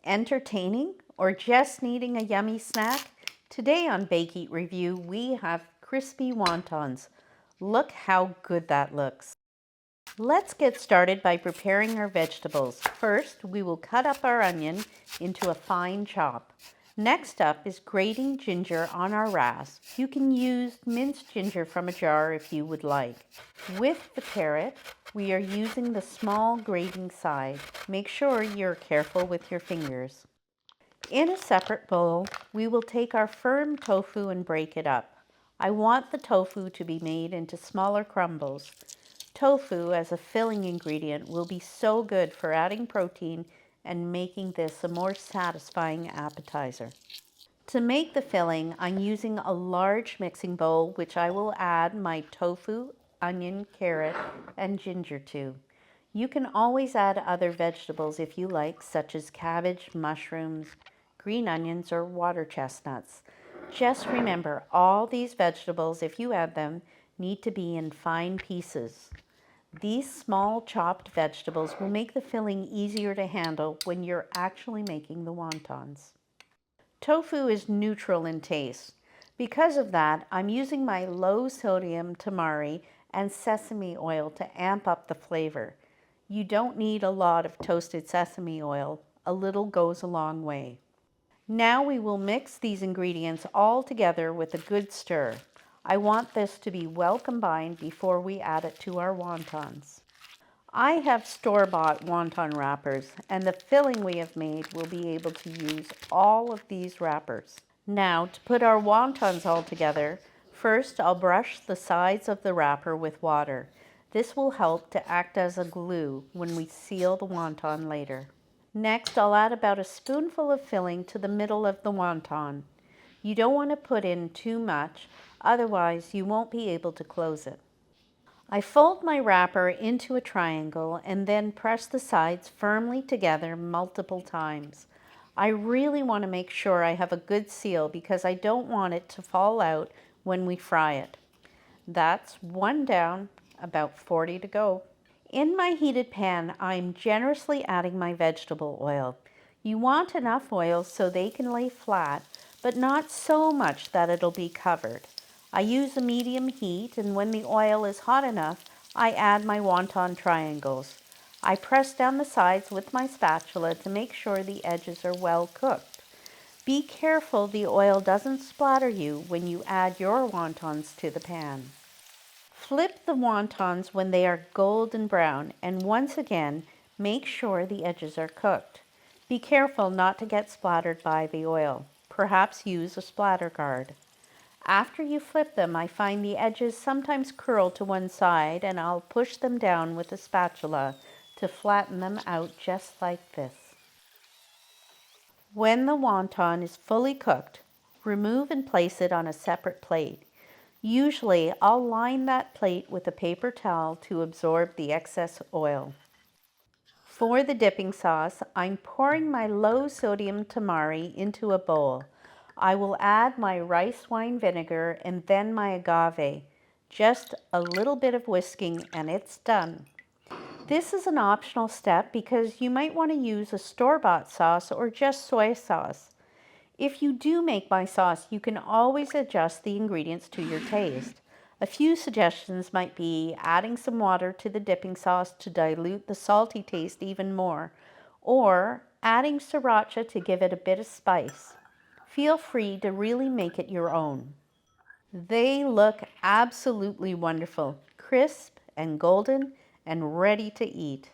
Entertaining or just needing a yummy snack? Today on Bake Eat Review, we have crispy wontons. Look how good that looks. Let's get started by preparing our vegetables. First, we will cut up our onion into a fine chop. Next up is grating ginger on our rasp. You can use minced ginger from a jar if you would like. With the carrot, we are using the small grating side. Make sure you're careful with your fingers. In a separate bowl, we will take our firm tofu and break it up. I want the tofu to be made into smaller crumbles. Tofu as a filling ingredient will be so good for adding protein and making this a more satisfying appetizer. To make the filling, I'm using a large mixing bowl which I will add my tofu, onion, carrot, and ginger to. You can always add other vegetables if you like, such as cabbage, mushrooms, green onions, or water chestnuts. Just remember, all these vegetables, if you add them, need to be in fine pieces. These small chopped vegetables will make the filling easier to handle when you're actually making the wontons. Tofu is neutral in taste. Because of that, I'm using my low-sodium tamari and sesame oil to amp up the flavor. You don't need a lot of toasted sesame oil. A little goes a long way. Now we will mix these ingredients all together with a good stir. I want this to be well combined before we add it to our wontons. I have store-bought wonton wrappers, and the filling we have made will be able to use all of these wrappers. Now, to put our wontons all together, first I'll brush the sides of the wrapper with water. This will help to act as a glue when we seal the wonton later. Next, I'll add about a spoonful of filling to the middle of the wonton. You don't want to put in too much, otherwise you won't be able to close it. I fold my wrapper into a triangle and then press the sides firmly together multiple times. I really want to make sure I have a good seal because I don't want it to fall out when we fry it. That's one down, about 40 to go. In my heated pan, I'm generously adding my vegetable oil. You want enough oil so they can lay flat, but not so much that it'll be covered. I use a medium heat, and when the oil is hot enough, I add my wonton triangles. I press down the sides with my spatula to make sure the edges are well cooked. Be careful the oil doesn't splatter you when you add your wontons to the pan. Flip the wontons when they are golden brown, and once again, make sure the edges are cooked. Be careful not to get splattered by the oil. Perhaps use a splatter guard. After you flip them, I find the edges sometimes curl to one side, and I'll push them down with a spatula to flatten them out just like this. When the wonton is fully cooked, remove and place it on a separate plate. Usually, I'll line that plate with a paper towel to absorb the excess oil. For the dipping sauce, I'm pouring my low-sodium tamari into a bowl. I will add my rice wine vinegar and then my agave. Just a little bit of whisking and it's done. This is an optional step because you might want to use a store-bought sauce or just soy sauce. If you do make my sauce, you can always adjust the ingredients to your taste. A few suggestions might be adding some water to the dipping sauce to dilute the salty taste even more, or adding sriracha to give it a bit of spice. Feel free to really make it your own. They look absolutely wonderful, crisp and golden and ready to eat.